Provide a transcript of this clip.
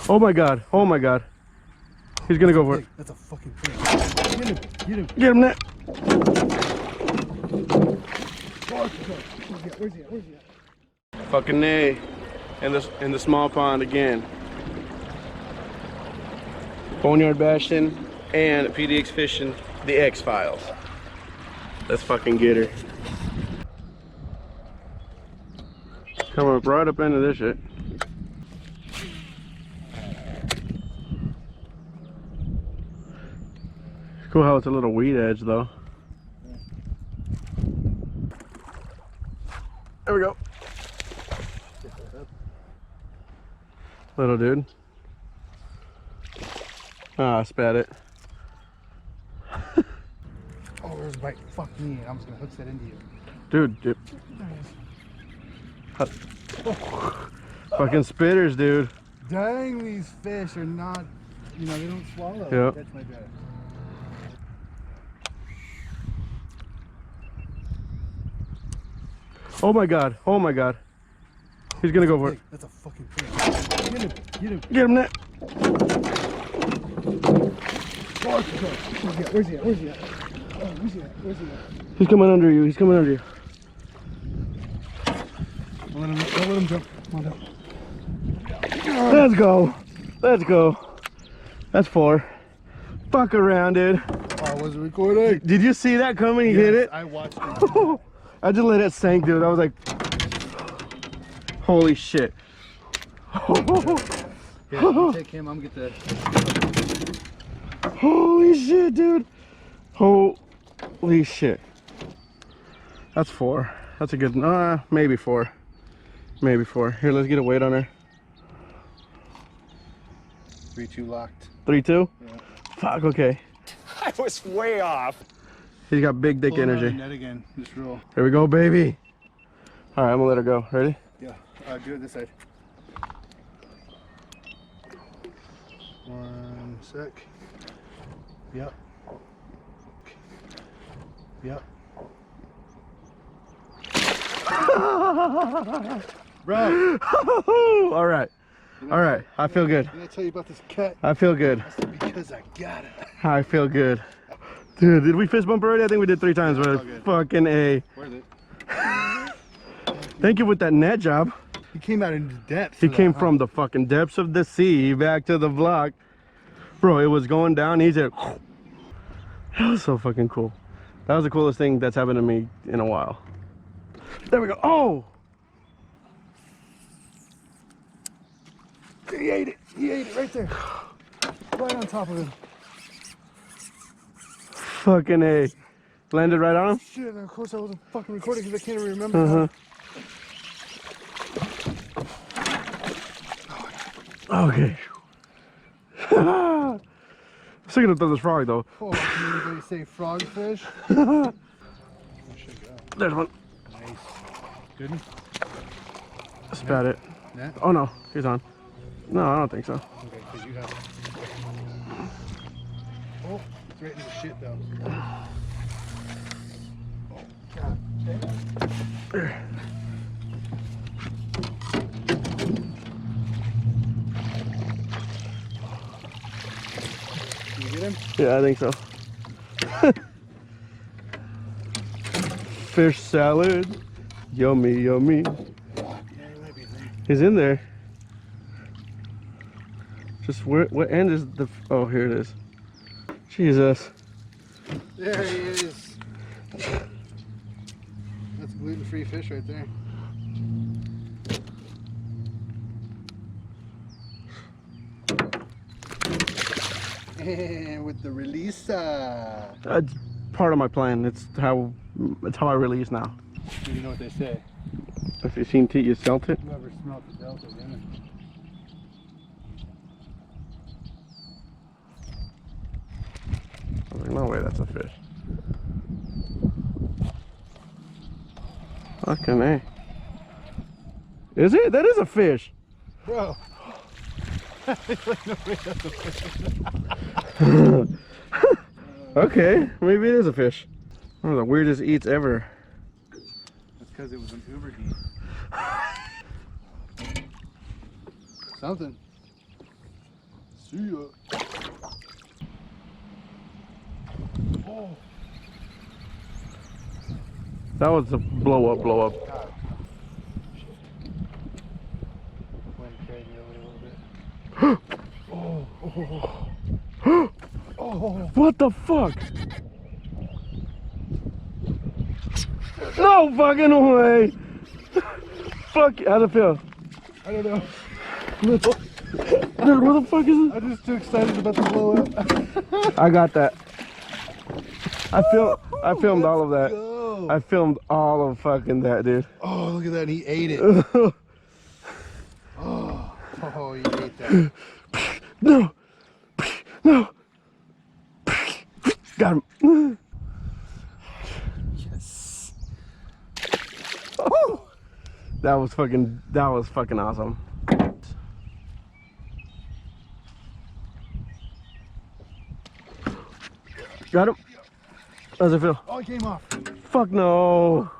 Oh my god. Oh my god. He's gonna go for it. That's a fucking thing. Get him. Get him. Get him, Nat. Where's he at? Where's he at? Fucking nay. In the small pond again. Boneyard Bassin and PDX Fishing, the X-Files. Let's fucking get her. Come up right up into this shit. Cool how it's a little weed edge though. There we go. Little dude. Ah, spat it. Oh, there's a bite. Fuck me. I'm just gonna hook that into you. Dude, dip. Fucking spitters, dude. Dang, these fish are not, you know, they don't swallow. Yep. That's my bad. Oh my god. Oh my god. He's gonna go for it. That's a fucking thing. Get him. Get him. Get him, Nat. Where's he at? Where's he at? Oh, where's he at? Where's he at? He's coming under you. He's coming under you. Don't let him jump. Come on down. Let's go. Let's go. That's 4. Fuck around, dude. Oh, I wasn't recording. Did you see that coming? He hit it? I watched it. I just let it sink, dude. I was like, holy shit. Yeah, you take him. I'm gonna get the. Holy shit, dude. Holy shit. That's 4. That's a good, maybe 4. Maybe 4. Here, let's get a weight on her. 3-2 locked. 3-2? Yeah. Fuck, okay. I was way off. He's got big dick energy. Net again. Just roll. Here we go, baby. All right, I'm gonna let her go. Ready? Yeah. Do it this side. 1 sec. Yep. Yep. Bro. All right. All right. I feel good. Did I tell you about this cat? I feel good. That's because I got it. I feel good. Dude, did we fist bump already? I think we did 3 times, but fucking A. Worth it. Thank you with that net job. He came out into depth. He came from the fucking depths of the sea back to the vlog. Bro, it was going down. He said, that was so fucking cool. That was the coolest thing that's happened to me in a while. There we go. Oh! He ate it. He ate it right there. Right on top of him. Fucking A. Landed right on him? Shit, and of course I wasn't fucking recording because I can't even remember. Okay. Sick of this frog though. Oh, can anybody say frogfish? There's one. Nice. Good one? Spat it. Net? Oh no, he's on. No, I don't think so. Okay, because you have it. Oh, it's right in the shit though. Oh, God. Okay. You get him? Yeah, I think so. Fish salad. Yummy, yummy. Yeah, he might be in there. He's in there. Just where, what end is the, oh, here it is. Jesus. There he is. That's gluten-free fish right there. And with the releaser. That's part of my plan. It's how I release now. You know what they say. If you've seen Teat, you smelt it. Whoever smelt the delta, didn't it? I was like, no way, that's a fish. Fucking A. Is it? That is a fish. Bro. Okay, maybe it is a fish. One of the weirdest eats ever. That's because it was an Uber deep. Something. See ya. Oh. That was a blow up, blow up. Went crazy over a little bit. Oh. Oh. What the fuck? No fucking way! Fuck, how'd it feel? I don't know. Little. Dude, what the fuck is this? I'm just too excited about the blow up. I got that. I filmed all of that. Go. I filmed all of fucking that, dude. Oh, look at that. He ate it. Oh, he ate that. No! No! Got him. Yes. That was fucking awesome. Got him. How's it feel? Oh, he came off. Fuck no.